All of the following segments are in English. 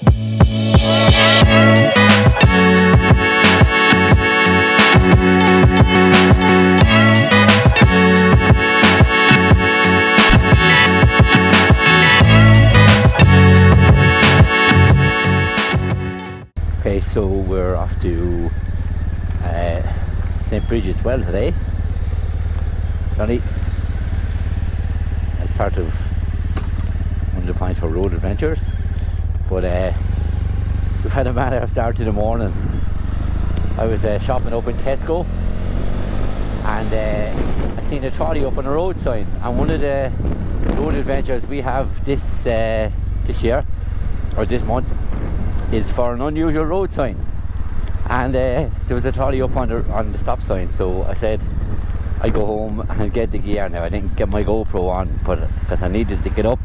Okay, so we're off to St. Bridget's Well today, Johnny, as part of one of the points for road adventures. But we've had a mad start to the morning. I was shopping up in Tesco, and I seen a trolley up on a road sign, and one of the road adventures we have this year, or this month, is for an unusual road sign. And there was a trolley up on the stop sign, so I said I'd go home and get the gear. Now I didn't get my GoPro on, but because I needed to get up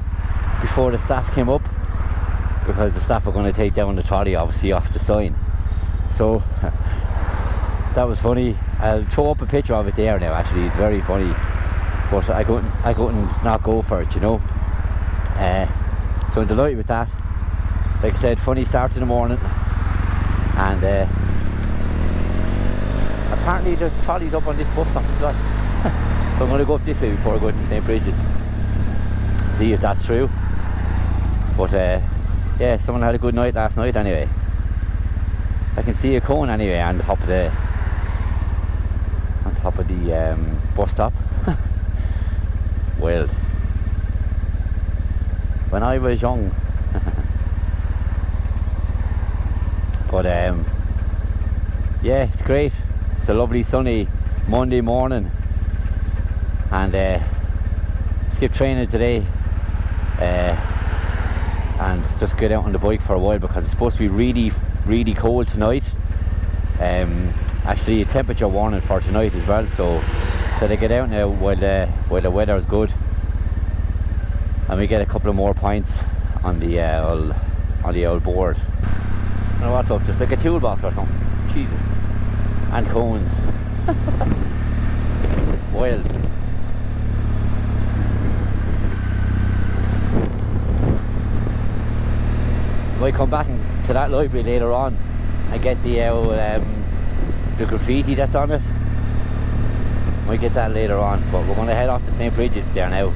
before the staff came up, because the staff are going to take down the trolley obviously off the sign. So that was funny. I'll throw up a picture of it there now. Actually, it's very funny, but I couldn't not go for it, you know. So I'm delighted with that. Like I said, funny start in the morning, and apparently there's trolleys up on this bus stop as well. So I'm going to go up this way before I go to St. Bridget's, see if that's true. But yeah, someone had a good night last night anyway. I can see a cone anyway on top of the bus stop. Wild. When I was young. But yeah, it's great. It's a lovely sunny Monday morning, and skip training today, and just get out on the bike for a while because it's supposed to be really cold tonight. Actually a temperature warning for tonight as well, so they get out now while the weather is good, and we get a couple of more points on the old board. I don't know what's up, just like a toolbox or something. Jesus. And cones. Wild. Might come back to that library later on and get the graffiti that's on it. Might get that later on, but we're going to head off to St. Bridget's there now,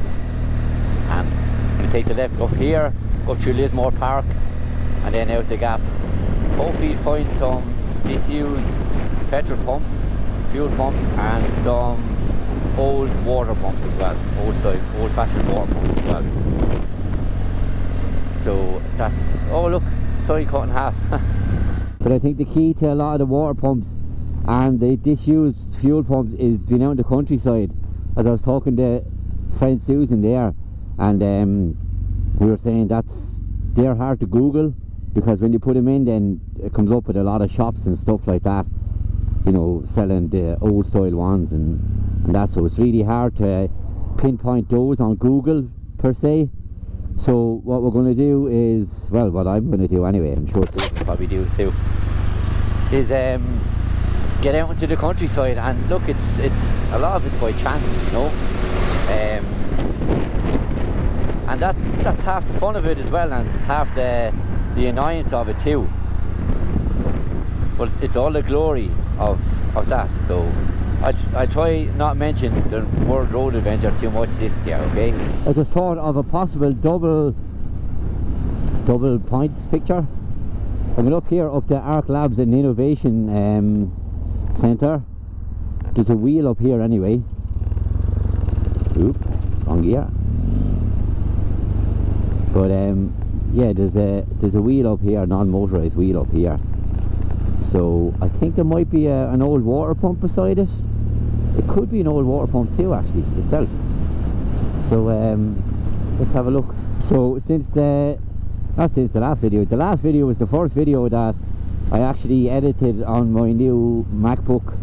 and I'm going to take the left up here, go through Lismore Park, and then out the gap. Hopefully find some disused petrol pumps, fuel pumps, and some old water pumps as well, old fashioned water pumps as well. So that's, oh look, sign cut in half. But I think the key to a lot of the water pumps and the disused fuel pumps is being out in the countryside. As I was talking to friend Susan there, and we were saying they're hard to Google, because when you put them in, then it comes up with a lot of shops and stuff like that, you know, selling the old style ones and that. So it's really hard to pinpoint those on Google per se. So what we're going to do is, well, what I'm going to do anyway, I'm sure Susan will probably do it too, is get out into the countryside. And look, it's a lot of it's by chance, you know, and that's half the fun of it as well, and half the annoyance of it too. But it's all the glory of that. So I try not mention the World Road Adventures too much this year, okay? I just thought of a possible double points picture. I went up here up to ARC Labs and Innovation Centre. There's a wheel up here anyway. Oop, wrong gear. But yeah, there's a wheel up here, non-motorised wheel up here. So I think there might be an old water pump beside it. It could be an old water pump too, actually, itself. So let's have a look. So not since the last video was the first video that I actually edited on my new MacBook.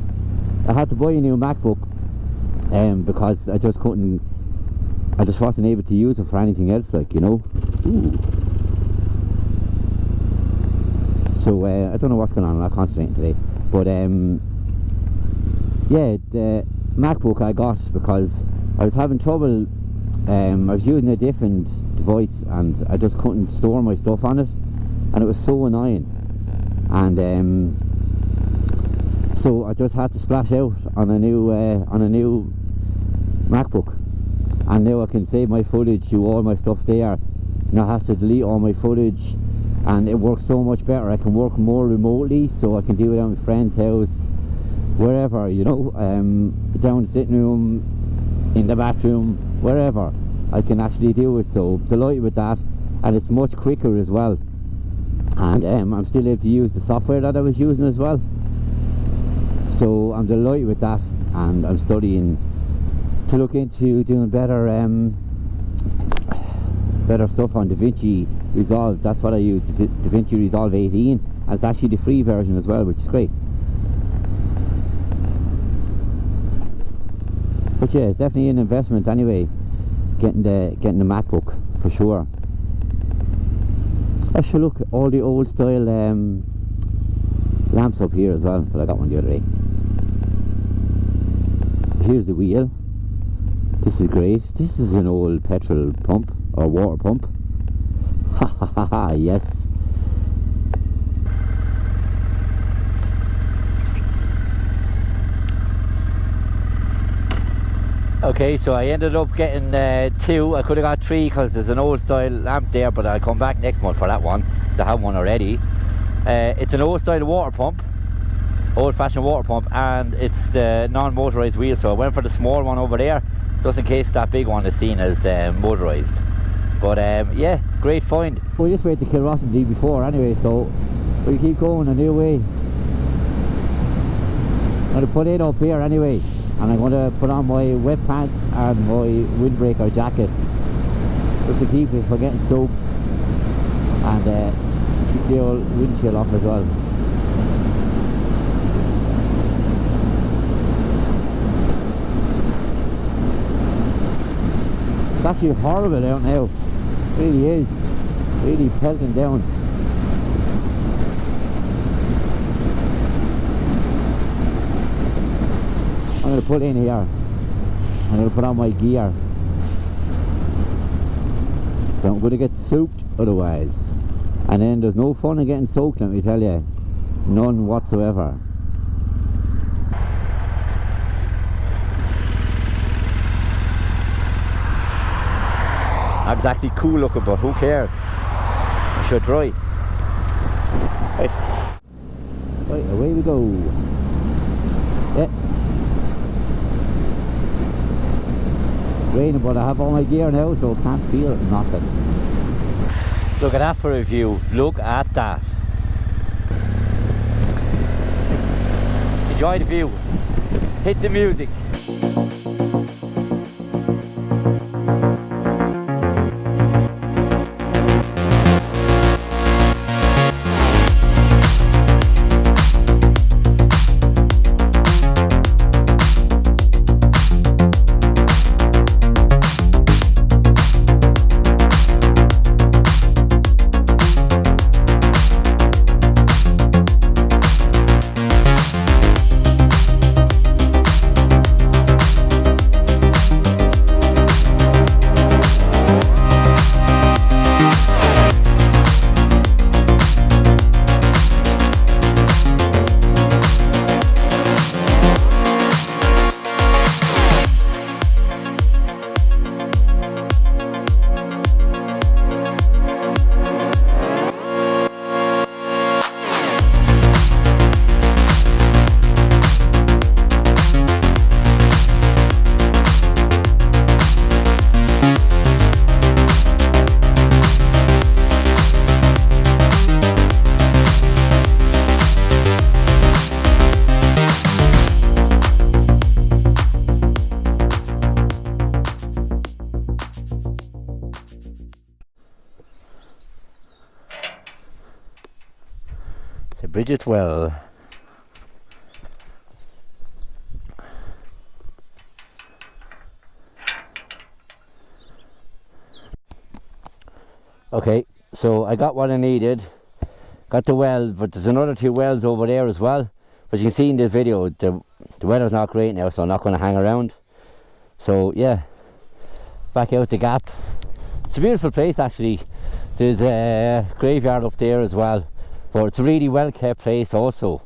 I had to buy a new MacBook because I just wasn't able to use it for anything else, like, you know. Ooh. So I don't know what's going on, I'm not concentrating today. But yeah, the MacBook I got because I was having trouble. I was using a different device and I just couldn't store my stuff on it, and it was so annoying. And so I just had to splash out on a new MacBook, and now I can save my footage to all my stuff there. Not have to delete all my footage, and it works so much better. I can work more remotely, so I can do it at my friend's house, wherever, you know, down the sitting room, in the bathroom, wherever I can actually do it. So delighted with that, and it's much quicker as well. And I'm still able to use the software that I was using as well, so I'm delighted with that. And I'm studying to look into doing better stuff on DaVinci Resolve. That's what I use, DaVinci Resolve 18, and it's actually the free version as well, which is great. But yeah, it's definitely an investment anyway, getting the MacBook for sure. I should look at all the old style lamps up here as well, but I got one the other day. So here's the wheel. This is great. This is an old petrol pump or water pump. Ha ha ha ha, yes. Okay, so I ended up getting 2. I could have got 3 because there's an old style lamp there, but I'll come back next month for that one. I have one already. It's an old style water pump, old fashioned water pump, and it's the non-motorized wheel, so I went for the small one over there, just in case that big one is seen as motorized. But yeah, great find. We just went to Kilrottendy before anyway, so we keep going a new way. I'm going to put it up here anyway, and I'm going to put on my wet pants and my windbreaker jacket, just to keep it from getting soaked, and keep the old windshield off as well. It's actually horrible out now, it really is, really pelting down. I'm going to put in here, I'm going to put on my gear, so I'm going to get soaked otherwise, and then there's no fun in getting soaked, let me tell you, none whatsoever. That's actually cool looking, but who cares? I should try. Right, away we go. Yeah. Raining, but I have all my gear now, so I can't feel nothing. Look at that for a view. Look at that. Enjoy the view. Hit the music. Bridget well. Okay, so I got what I needed, got the well, but there's another 2 wells over there as well. But you can see in this video the weather's not great now, so I'm not going to hang around. So yeah, back out the gap. It's a beautiful place actually. There's a graveyard up there as well, but it's a really well kept place also.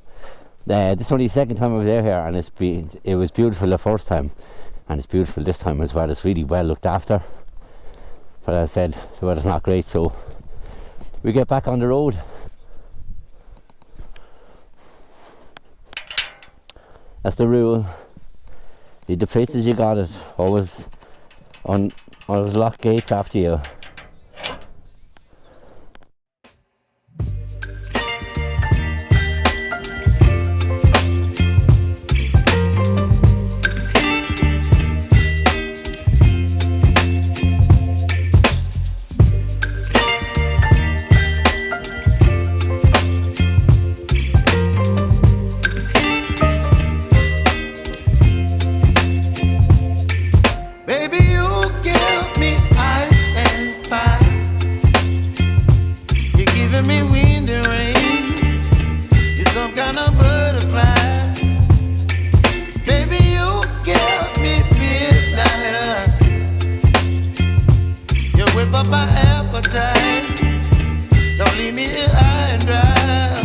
This is only the second time I was there here, and it was beautiful the first time, and it's beautiful this time as well. It's really well looked after. But as I said, the weather's not great, so we get back on the road. That's the rule. The places you got it, always lock gates after you. Whip up my appetite. Don't leave me here high and dry.